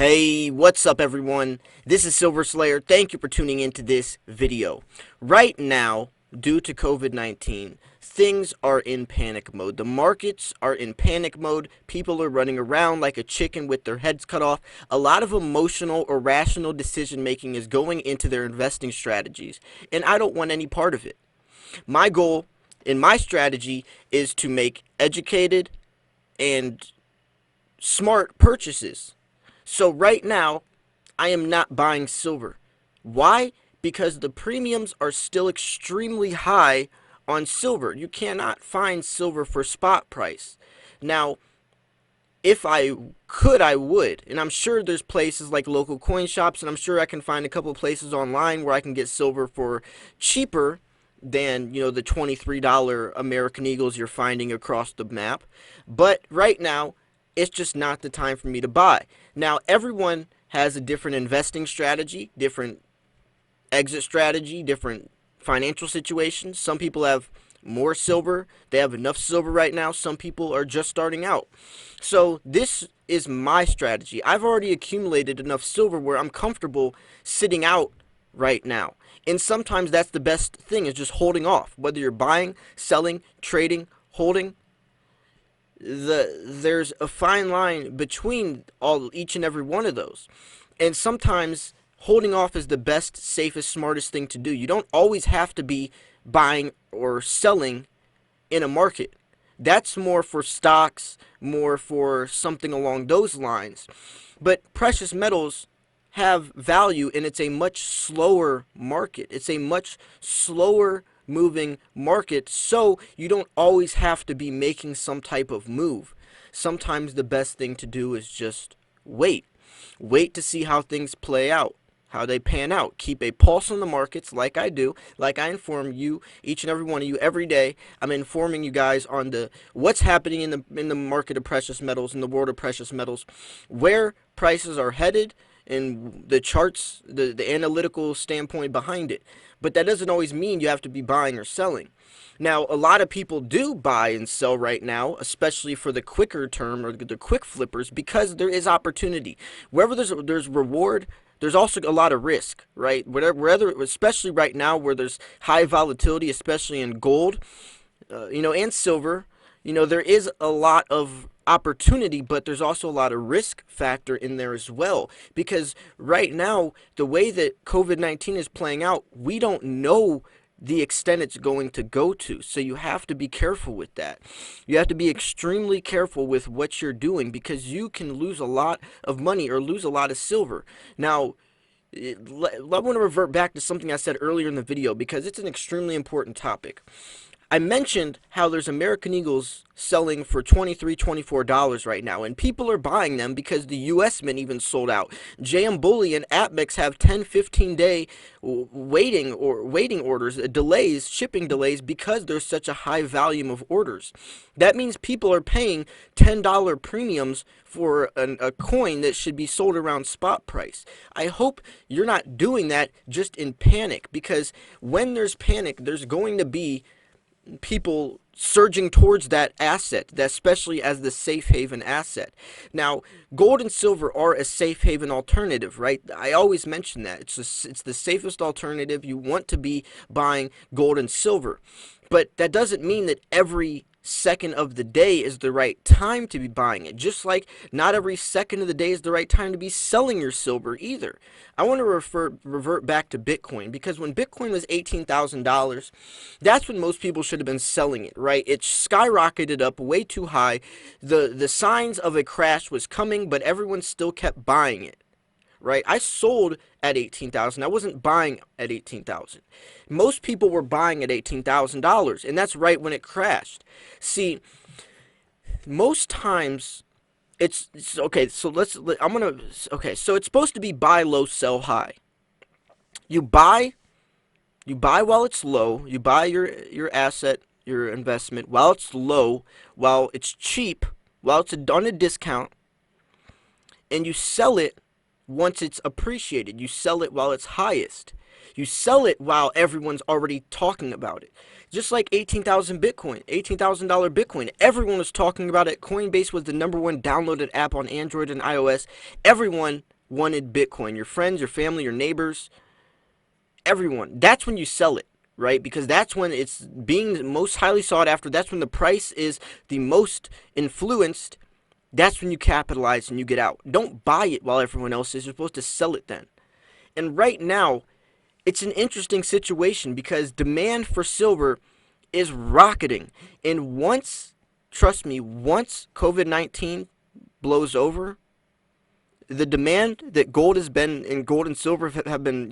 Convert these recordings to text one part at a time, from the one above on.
Hey, what's up everyone? This is Silver Slayer. Thank you for tuning into this video. Right now, due to COVID-19, things are in panic mode. The markets are in panic mode. People are running around like a chicken with their heads cut off. A lot of emotional or rational decision making is going into their investing strategies, and I don't want any part of it. My goal in my strategy is to make educated and smart purchases. So right now, I am not buying silver. Why? Because the premiums are still extremely high on silver. You cannot find silver for spot price. Now, if I could, I would. And I'm sure there's places like local coin shops, and I'm sure I can find a couple of places online where I can get silver for cheaper than, the $23 American Eagles you're finding across the map. But right now, it's just not the time for me to buy. Now, everyone has a different investing strategy, different exit strategy, different financial situations. Some people have more silver. They have enough silver right now. Some people are just starting out. So this is my strategy. I've already accumulated enough silver where I'm comfortable sitting out right now. And sometimes that's the best thing, is just holding off. Whether you're buying, selling, trading, holding, there's a fine line between each and every one of those. And sometimes holding off is the best, safest, smartest thing to do. You don't always have to be buying or selling in a market. That's more for stocks, more for something along those lines. But precious metals have value, and it's a much slower market. It's a much slower moving market, so you don't always have to be making some type of move. Sometimes the best thing to do is just wait to see how things play out, how they pan out. Keep a pulse on the markets, like I do, like I inform you, each and every one of you, every day. I'm informing you guys on what's happening in the market of precious metals, in the world of precious metals, where prices are headed, and the charts, the analytical standpoint behind it. But that doesn't always mean you have to be buying or selling. Now, a lot of people do buy and sell right now, especially for the quicker term or the quick flippers, because there is opportunity. Wherever there's reward, there's also a lot of risk, right? Wherever, especially right now where there's high volatility, especially in gold, and silver, there is a lot of opportunity, but there's also a lot of risk factor in there as well. Because right now, the way that COVID-19 is playing out, we don't know the extent it's going to go to. So you have to be careful with that. You have to be extremely careful with what you're doing, because you can lose a lot of money or lose a lot of silver. Now, I want to revert back to something I said earlier in the video, because it's an extremely important topic. I mentioned how there's American Eagles selling for $23, $24 right now, and people are buying them because the US Mint even sold out. Bullion, APMEX have 10, 15-day waiting orders, delays, shipping delays, because there's such a high volume of orders. That means people are paying $10 premiums for a coin that should be sold around spot price. I hope you're not doing that just in panic, because when there's panic, there's going to be people surging towards that asset, especially as the safe haven asset. Now, gold and silver are a safe haven alternative, right? I always mention that. It's the safest alternative. You want to be buying gold and silver. But that doesn't mean that every second of the day is the right time to be buying it. Just like not every second of the day is the right time to be selling your silver either. I want to revert back to Bitcoin, because when Bitcoin was $18,000, that's when most people should have been selling it, right? It skyrocketed up way too high. The signs of a crash was coming, but everyone still kept buying it. Right? I sold at $18,000. I wasn't buying at $18,000. Most people were buying at $18,000, and that's right when it crashed. See, most times it's okay. So So it's supposed to be buy low, sell high. You buy while it's low. You buy your asset, your investment, while it's low, while it's cheap, while it's on a discount, and you sell it once it's appreciated. You sell it while it's highest. You sell it while everyone's already talking about it. Just like $18,000 Bitcoin. Everyone was talking about it. Coinbase was the #1 downloaded app on Android and iOS. Everyone wanted Bitcoin, your friends, your family, your neighbors, everyone. That's when you sell it, right? Because that's when it's being most highly sought after. That's when the price is the most influenced. That's when you capitalize and you get out. Don't buy it while everyone else is. You're supposed to sell it then. And right now, it's an interesting situation because demand for silver is rocketing. And once, trust me, once COVID-19 blows over, the demand that gold has been and gold and silver have been,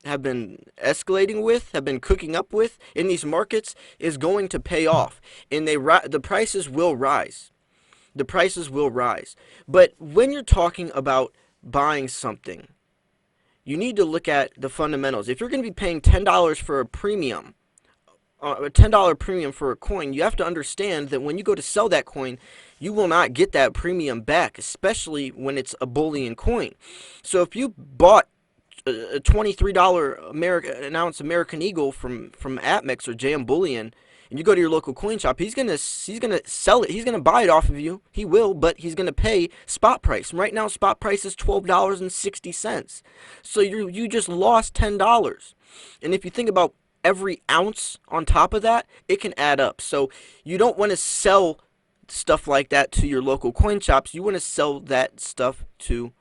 have been escalating with, have been cooking up with in these markets is going to pay off, and the prices will rise. The prices will rise. But when you're talking about buying something, you need to look at the fundamentals. If you're going to be paying $10 for a premium, a $10 premium for a coin, you have to understand that when you go to sell that coin, you will not get that premium back, especially when it's a bullion coin. So if you bought a $23 an ounce American Eagle from Atmex or JM Bullion, and you go to your local coin shop, he's gonna sell it. He's gonna buy it off of you. He will, but he's gonna pay spot price. And right now, spot price is $12.60. So you just lost $10. And if you think about every ounce on top of that, it can add up. So you don't want to sell stuff like that to your local coin shops. You want to sell that stuff to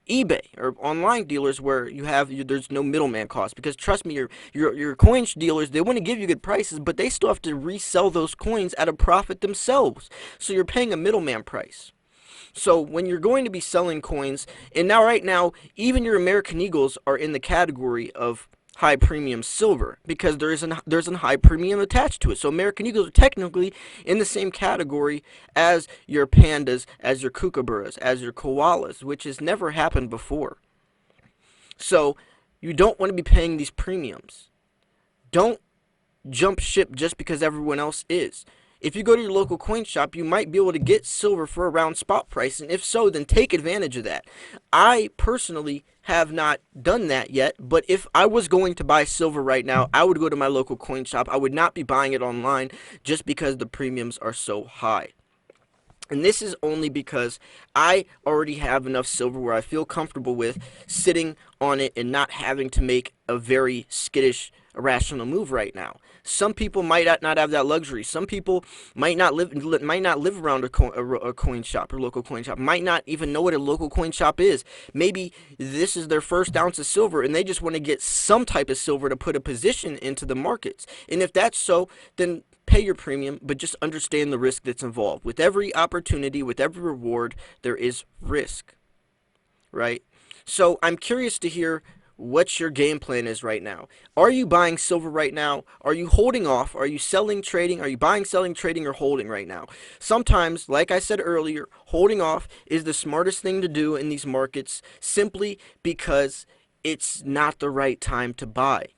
eBay or online dealers where there's no middleman cost. Because trust me, your coin dealers, they want to give you good prices, but they still have to resell those coins at a profit themselves. So you're paying a middleman price. So when you're going to be selling coins, and now right now, even your American Eagles are in the category of high premium silver because there's a high premium attached to it. So American Eagles are technically in the same category as your pandas, as your kookaburras, as your koalas, which has never happened before. So you don't want to be paying these premiums. Don't jump ship just because everyone else is. If you go to your local coin shop, you might be able to get silver for around spot price, and if so, then take advantage of that. I personally have not done that yet, but if I was going to buy silver right now, I would go to my local coin shop. I would not be buying it online just because the premiums are so high. And this is only because I already have enough silver where I feel comfortable with sitting on it and not having to make a very skittish, irrational move right now. Some people might not have that luxury. Some people might not live around a coin shop or local coin shop. Might not even know what a local coin shop is. Maybe this is their first ounce of silver and they just want to get some type of silver to put a position into the markets. And if that's so, then pay your premium, but just understand the risk that's involved. With every opportunity, with every reward, there is risk, right? So I'm curious to hear what your game plan is right now. Are you buying silver right now? Are you holding off? Are you selling, trading? Are you buying, selling, trading, or holding right now? Sometimes, like I said earlier, holding off is the smartest thing to do in these markets simply because it's not the right time to buy.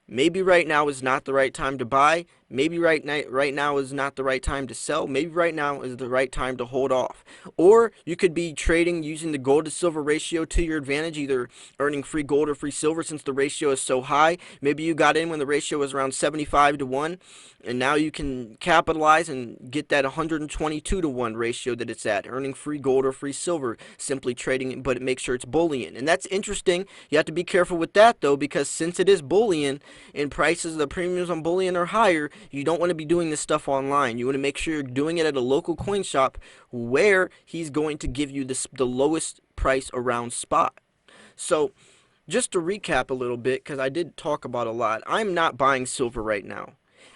Maybe right now is not the right time to buy. Maybe right now is not the right time to sell. Maybe right now is the right time to hold off. Or you could be trading using the gold to silver ratio to your advantage, either earning free gold or free silver since the ratio is so high. Maybe you got in when the ratio was around 75 to 1, and now you can capitalize and get that 122 to 1 ratio that it's at, earning free gold or free silver, simply trading it, but make sure it's bullion. And that's interesting. You have to be careful with that though, because since it is bullion and prices, the premiums on bullion are higher, you don't want to be doing this stuff online. You want to make sure you're doing it at a local coin shop where he's going to give you the lowest price around spot. So just to recap a little bit, because I did talk about a lot, I'm not buying silver right now.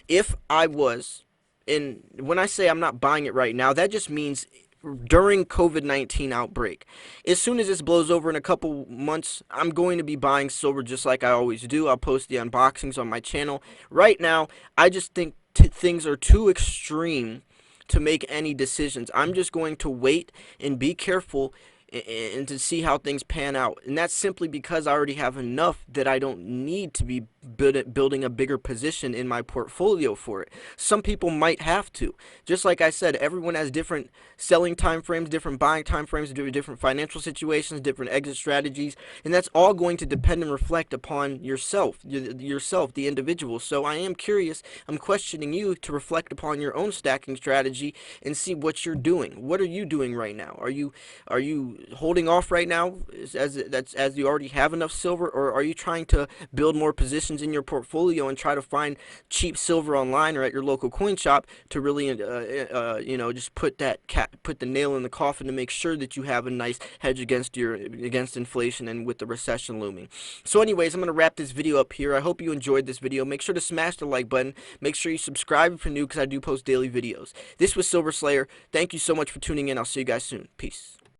If I was, and when I say I'm not buying it right now, that just means during COVID-19 outbreak. As soon as this blows over in a couple months, I'm going to be buying silver just like I always do. I'll post the unboxings on my channel. Right now, I just think things are too extreme to make any decisions. I'm just going to wait and be careful and to see how things pan out. And that's simply because I already have enough that I don't need to be building a bigger position in my portfolio for it. Some people might have to. Just like I said, everyone has different selling time frames, different buying time frames, different financial situations, different exit strategies, and that's all going to depend and reflect upon yourself, the individual. So I am curious. I'm questioning you to reflect upon your own stacking strategy and see what you're doing. What are you doing right now? Are you holding off right now as you already have enough silver, or are you trying to build more positions in your portfolio and try to find cheap silver online or at your local coin shop to really just put the nail in the coffin to make sure that you have a nice hedge against inflation and with the recession looming. So anyways, I'm going to wrap this video up here. I hope you enjoyed this video. Make sure to smash the like button. Make sure you subscribe if you're new, because I do post daily videos. This was Silver Slayer. Thank you so much for tuning in. I'll see you guys soon. Peace.